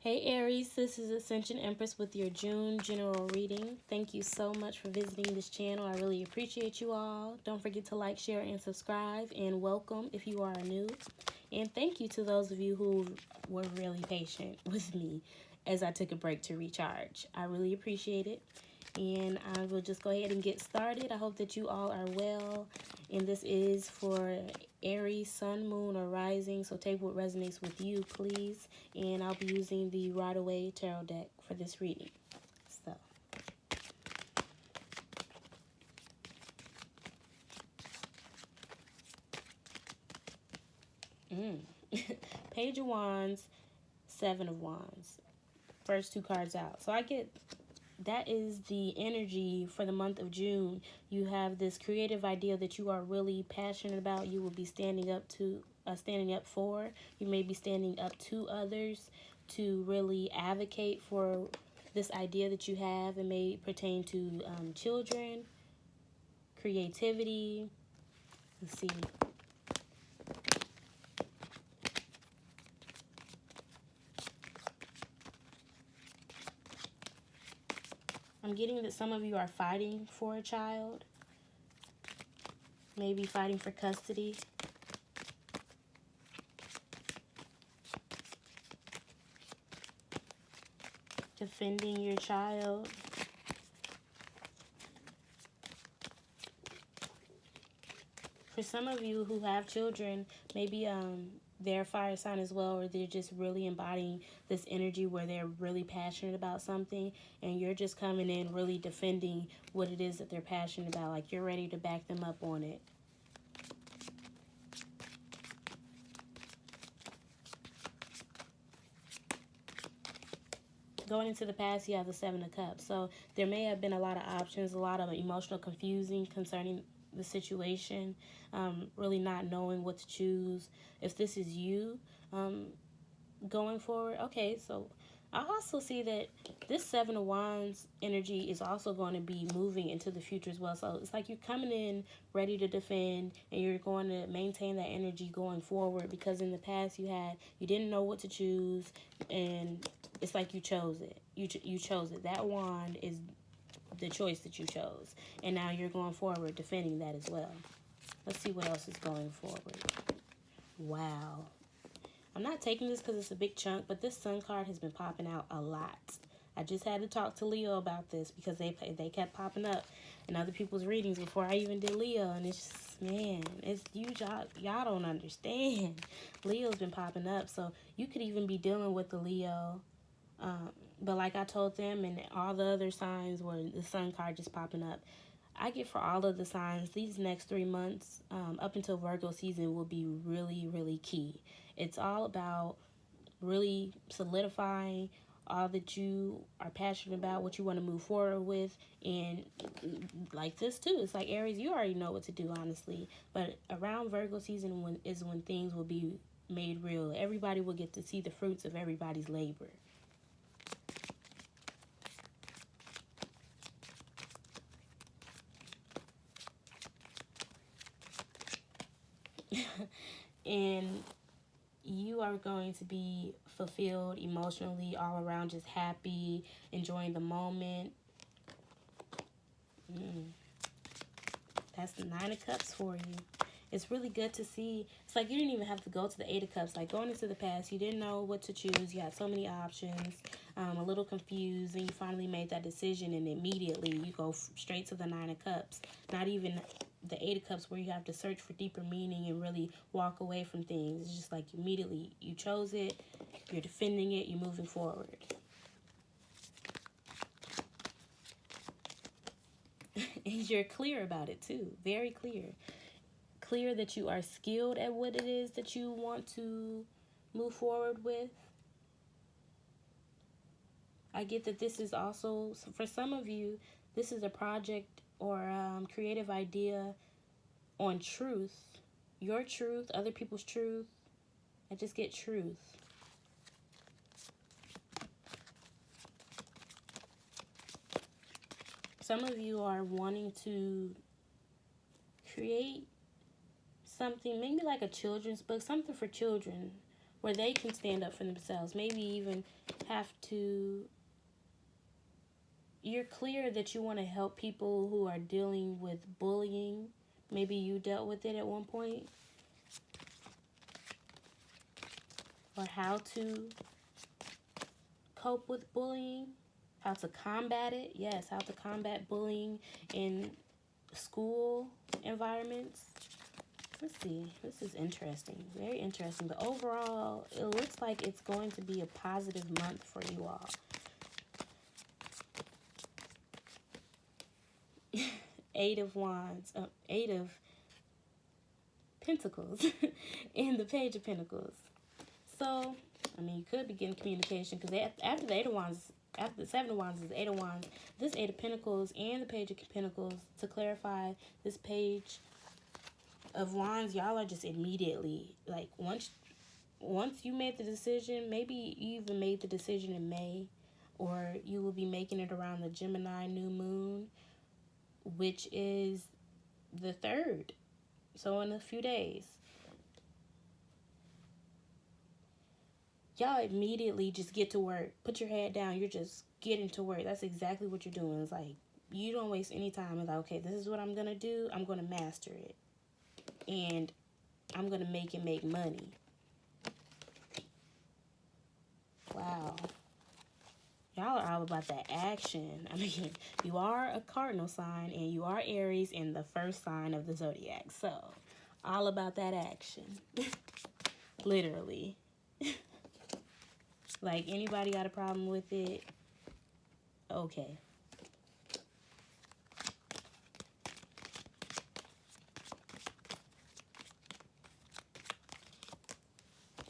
Hey Aries, this is Ascension Empress with your June general reading. Thank you so much for visiting this channel. I really appreciate you all. Don't forget to like, share, and subscribe, and welcome if you are new. And thank you to those of you who were really patient with me as I took a break to recharge. I really appreciate it. And I will just go ahead and get started. I hope that you all are well. And this is for Aries, Sun, Moon, or Rising. So take what resonates with you, please. And I'll be using the Right Away Tarot deck for this reading. So. Page of Wands, Seven of Wands. First two cards out. So I get that is the energy for the month of June. You have this creative idea that you are really passionate about. You will be standing up for. You may be standing up to others to really advocate for this idea that you have. It may pertain to children, creativity. Let's see. I'm getting that some of you are fighting for a child. Maybe fighting for custody. Defending your child. For some of you who have children, maybe they're fire sign as well, or they're just really embodying this energy where they're really passionate about something, and you're just coming in really defending what it is that they're passionate about. Like you're ready to back them up on it. Going into the past, you have the Seven of Cups. So there may have been a lot of options, a lot of emotional confusing concerning the situation, really not knowing what to choose. If this is you going forward, okay, so I also see that this Seven of Wands energy is also going to be moving into the future as well. So it's like you're coming in ready to defend, and you're going to maintain that energy going forward, because in the past you didn't know what to choose, and it's like you chose it. You chose it. That wand is the choice that you chose, and now you're going forward defending that as well. Let's see what else is going forward. Wow. I'm not taking this because it's a big chunk, but this Sun card has been popping out a lot. I just had to talk to Leo about this because they kept popping up in other people's readings before I even did Leo, and it's just, man, it's you, y'all don't understand. Leo's been popping up, so you could even be dealing with the Leo. But like I told them, and all the other signs where the Sun card just popping up, I get for all of the signs, these next 3 months, up until Virgo season, will be really, really key. It's all about really solidifying all that you are passionate about, what you want to move forward with. And like this too, it's like Aries, you already know what to do, honestly. But around Virgo season when things will be made real. Everybody will get to see the fruits of everybody's labor. And you are going to be fulfilled emotionally, all around, just happy, enjoying the moment. That's the Nine of Cups for you. It's really good to see. It's like you didn't even have to go to the Eight of Cups. Like going into the past, you didn't know what to choose. You had so many options, a little confused, and you finally made that decision, and immediately you go straight to the Nine of Cups. Not even the Eight of Cups where you have to search for deeper meaning and really walk away from things. It's just like immediately you chose it, you're defending it, you're moving forward. And you're clear about it too, very clear. Clear that you are skilled at what it is that you want to move forward with. I get that this is also, for some of you, this is a project or creative idea on truth. Your truth, other people's truth. I just get truth. Some of you are wanting to create something, maybe like a children's book, something for children, where they can stand up for themselves. Maybe even have to, you're clear that you want to help people who are dealing with bullying. Maybe you dealt with it at one point. Or how to cope with bullying. How to combat it. Yes, how to combat bullying in school environments. Let's see. This is interesting. Very interesting. But overall, it looks like it's going to be a positive month for you all. Eight of Wands. Eight of Pentacles. And the Page of Pentacles. So, I mean, you could be getting communication. Because after the Eight of Wands, after the Seven of Wands is the Eight of Wands. This Eight of Pentacles and the Page of Pentacles. To clarify, this Page of Wands, y'all are just immediately, like, once you made the decision, maybe you even made the decision in May, or you will be making it around the Gemini new moon, which is the 3rd, so in a few days. Y'all immediately just get to work. Put your head down. You're just getting to work. That's exactly what you're doing. It's like, you don't waste any time. It's like, okay, this is what I'm going to do. I'm going to master it. And I'm going to make it make money. Wow. Y'all are all about that action. I mean, you are a cardinal sign and you are Aries in the first sign of the zodiac. So, all about that action. Literally. Like, anybody got a problem with it? Okay.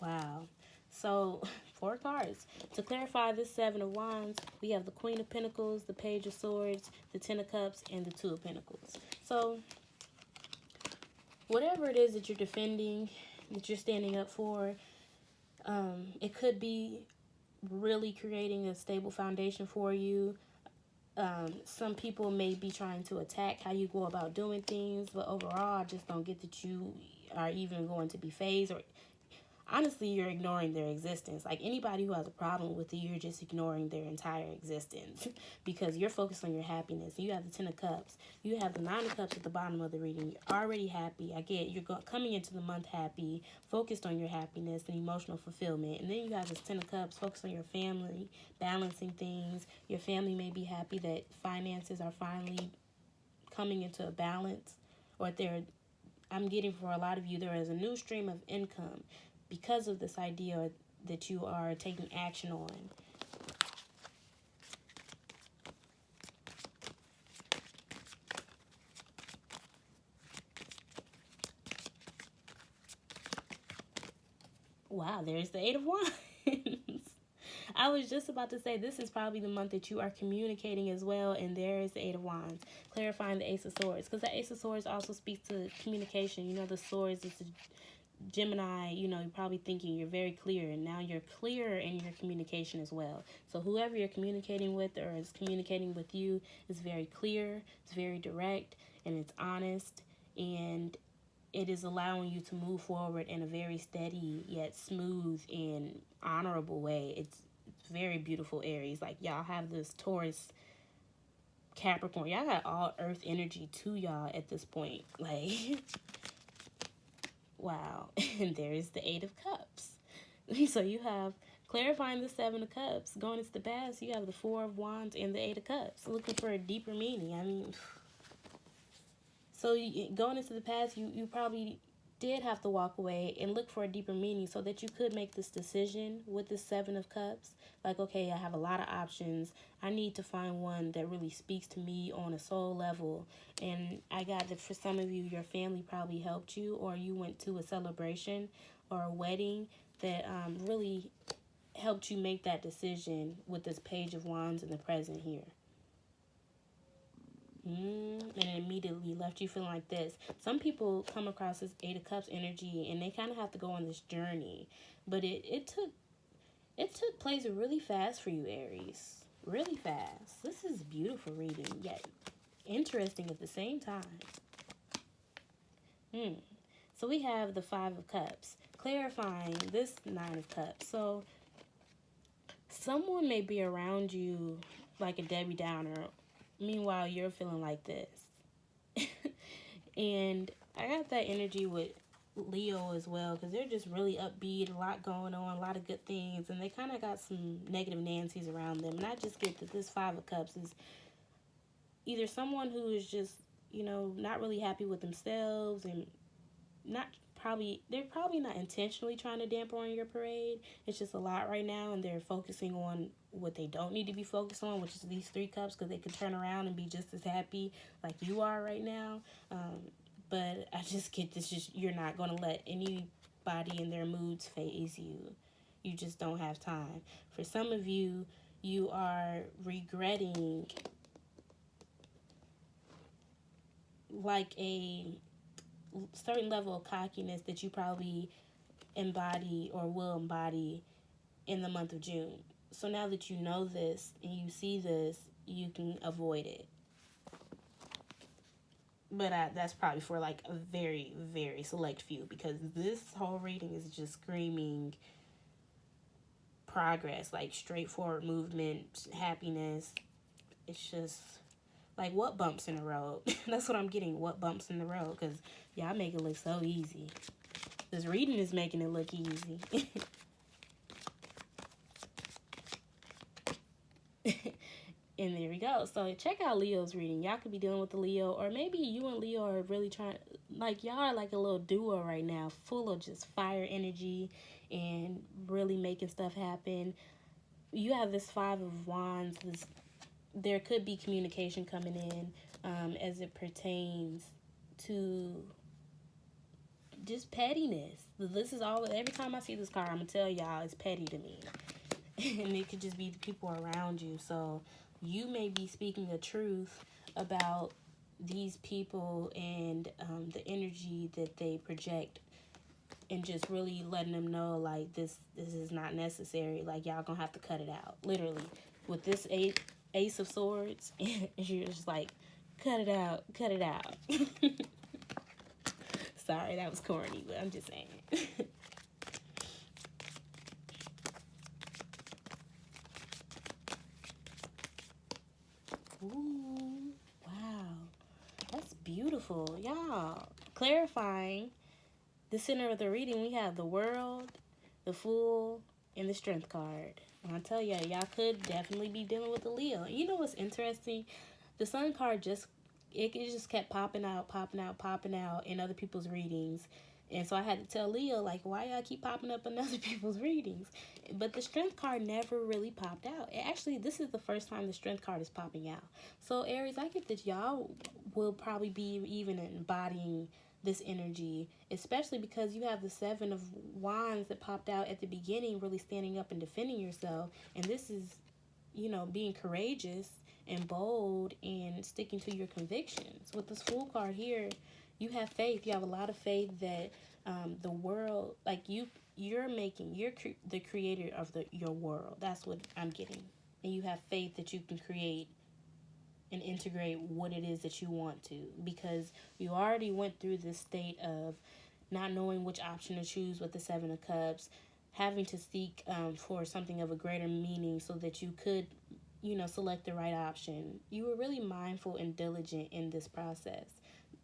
Wow. So, 4 cards. To clarify this Seven of Wands, we have the Queen of Pentacles, the Page of Swords, the Ten of Cups, and the Two of Pentacles. So, whatever it is that you're defending, that you're standing up for, it could be really creating a stable foundation for you. Some people may be trying to attack how you go about doing things, but overall, I just don't get that you are even going to be phased, or honestly, you're ignoring their existence. Like, anybody who has a problem with you, you're just ignoring their entire existence because you're focused on your happiness. You have the Ten of Cups. You have the Nine of Cups at the bottom of the reading. You're already happy. I get you're coming into the month happy, focused on your happiness and emotional fulfillment. And then you have this Ten of Cups, focused on your family, balancing things. Your family may be happy that finances are finally coming into a balance, or I'm getting for a lot of you, there is a new stream of income because of this idea that you are taking action on. Wow, there's the Eight of Wands. I was just about to say, this is probably the month that you are communicating as well, and there is the Eight of Wands, clarifying the Ace of Swords, because the Ace of Swords also speaks to communication. You know, the swords is Gemini, you know, you're probably thinking you're very clear, and now you're clearer in your communication as well. So whoever you're communicating with or is communicating with you is very clear, it's very direct, and it's honest, and it is allowing you to move forward in a very steady yet smooth and honorable way. It's very beautiful, Aries. Like, y'all have this Taurus, Capricorn. Y'all got all earth energy to y'all at this point. Like, wow. And there's the Eight of Cups. So you have clarifying the Seven of Cups. Going into the past, you have the Four of Wands and the Eight of Cups. Looking for a deeper meaning. I mean, so going into the past, you probably did have to walk away and look for a deeper meaning so that you could make this decision with the Seven of Cups. Like, okay, I have a lot of options. I need to find one that really speaks to me on a soul level. And I got that for some of you, your family probably helped you, or you went to a celebration or a wedding that really helped you make that decision with this Page of Wands in the present here. And it immediately left you feeling like this. Some people come across this Eight of Cups energy and they kind of have to go on this journey. But it took place really fast for you, Aries. Really fast. This is beautiful reading, yet interesting at the same time. So we have the Five of Cups. clarifying this Nine of Cups. So someone may be around you like a Debbie Downer. Meanwhile, you're feeling like this. And I got that energy with Leo as well, because they're just really upbeat, a lot going on, a lot of good things, and they kind of got some negative Nancy's around them. And I just get that this Five of Cups is either someone who is just, not really happy with themselves, and they're probably not intentionally trying to dampen on your parade. It's just a lot right now, and they're focusing on what they don't need to be focused on, which is these Three Cups, because they can turn around and be just as happy like you are right now. But I just get this, just you're not going to let anybody in their moods phase you. You just don't have time. For some of you, you are regretting like a certain level of cockiness that you probably embody or will embody in the month of June. So now that you know this and you see this, you can avoid it. But that's probably for like a very, very select few, because this whole reading is just screaming progress, like straightforward movement, happiness. It's just like, what bumps in the road? That's what I'm getting. What bumps in the road? Because y'all make it look so easy. This reading is making it look easy. And there we go. So check out Leo's reading. Y'all could be dealing with the Leo, or maybe you and Leo are really trying, like y'all are like a little duo right now, full of just fire energy and really making stuff happen. You have this Five of Wands. There could be communication coming in as it pertains to just pettiness. This is all, every time I see this card, I'm going to tell y'all it's petty to me. And it could just be the people around you. So you may be speaking the truth about these people and the energy that they project, and just really letting them know, like, this is not necessary. Like, y'all gonna have to cut it out. Literally. With this Ace of Swords, you're just like, cut it out, cut it out. Sorry, that was corny, but I'm just saying. Ooh, wow. That's beautiful. Y'all, clarifying the center of the reading, we have the World, the Fool, and the Strength card. And I tell y'all could definitely be dealing with the Leo. And you know what's interesting? The Sun card just kept popping out in other people's readings. And so I had to tell Leo, like, why y'all keep popping up in other people's readings? But the Strength card never really popped out. Actually, this is the first time the Strength card is popping out. So, Aries, I get that y'all will probably be even embodying this energy, especially because you have the Seven of Wands that popped out at the beginning, really standing up and defending yourself. And this is, being courageous and bold and sticking to your convictions. With this Fool card here, you have faith. You have a lot of faith that the world, like you're the creator of your world. That's what I'm getting. And you have faith that you can create and integrate what it is that you want to, because you already went through this state of not knowing which option to choose with the Seven of Cups, having to seek for something of a greater meaning so that you could, select the right option. You were really mindful and diligent in this process.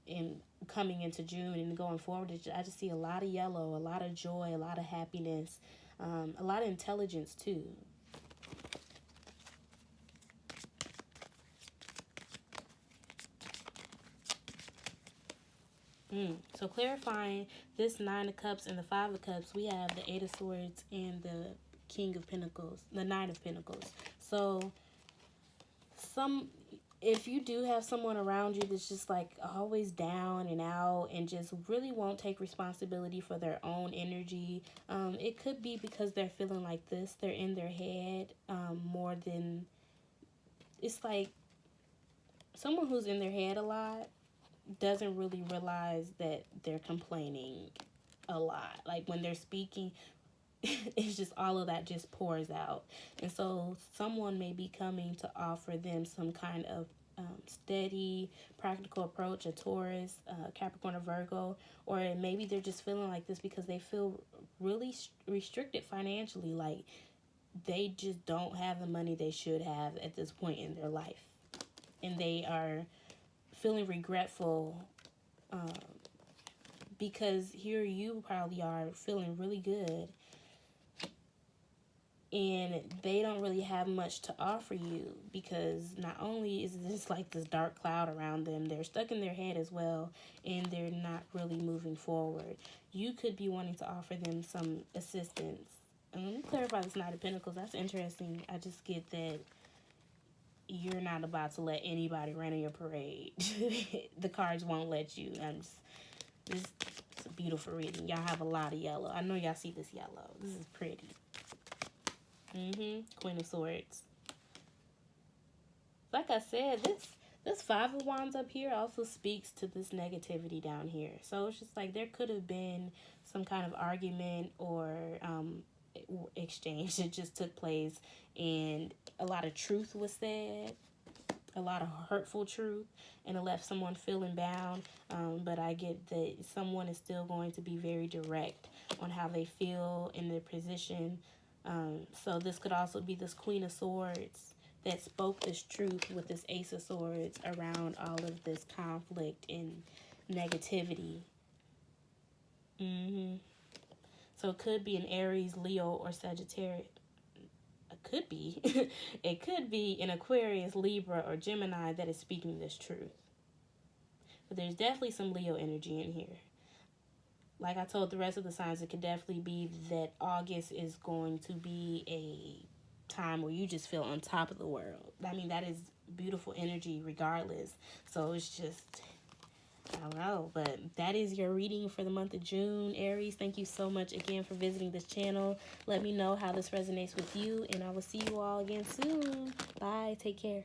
And coming into June and going forward, I just see a lot of yellow, a lot of joy, a lot of happiness, a lot of intelligence too. So clarifying this Nine of Cups and the Five of Cups, we have the Eight of Swords and the King of Pentacles, the Nine of Pentacles. So if you do have someone around you that's just like always down and out and just really won't take responsibility for their own energy, it could be because they're feeling like this. They're in their head more than, it's like someone who's in their head a lot doesn't really realize that they're complaining a lot. Like when they're speaking, it's just all of that just pours out. And so someone may be coming to offer them some kind of steady, practical approach, a Taurus, Capricorn, or Virgo, or maybe they're just feeling like this because they feel really restricted financially, like they just don't have the money they should have at this point in their life, and they are feeling regretful because here you probably are feeling really good and they don't really have much to offer you, because not only is this like this dark cloud around them, they're stuck in their head as well, and they're not really moving forward. You could be wanting to offer them some assistance. And let me clarify this Knight of Pentacles. That's interesting. I just get that you're not about to let anybody run in your parade. The cards won't let you. This is a beautiful reading. Y'all have a lot of yellow. I know y'all see this yellow. This is pretty. Queen of Swords. Like I said, this Five of Wands up here also speaks to this negativity down here. So it's just like there could have been some kind of argument or exchange that just took place, and a lot of truth was said, a lot of hurtful truth, and it left someone feeling bound. But I get that someone is still going to be very direct on how they feel in their position. So this could also be this Queen of Swords that spoke this truth with this Ace of Swords around all of this conflict and negativity. So it could be an Aries, Leo, or Sagittarius. It could be. It could be an Aquarius, Libra, or Gemini that is speaking this truth. But there's definitely some Leo energy in here. Like I told the rest of the signs, it could definitely be that August is going to be a time where you just feel on top of the world. I mean, that is beautiful energy regardless. So it's just, I don't know. But that is your reading for the month of June, Aries. Thank you so much again for visiting this channel. Let me know how this resonates with you, and I will see you all again soon. Bye. Take care.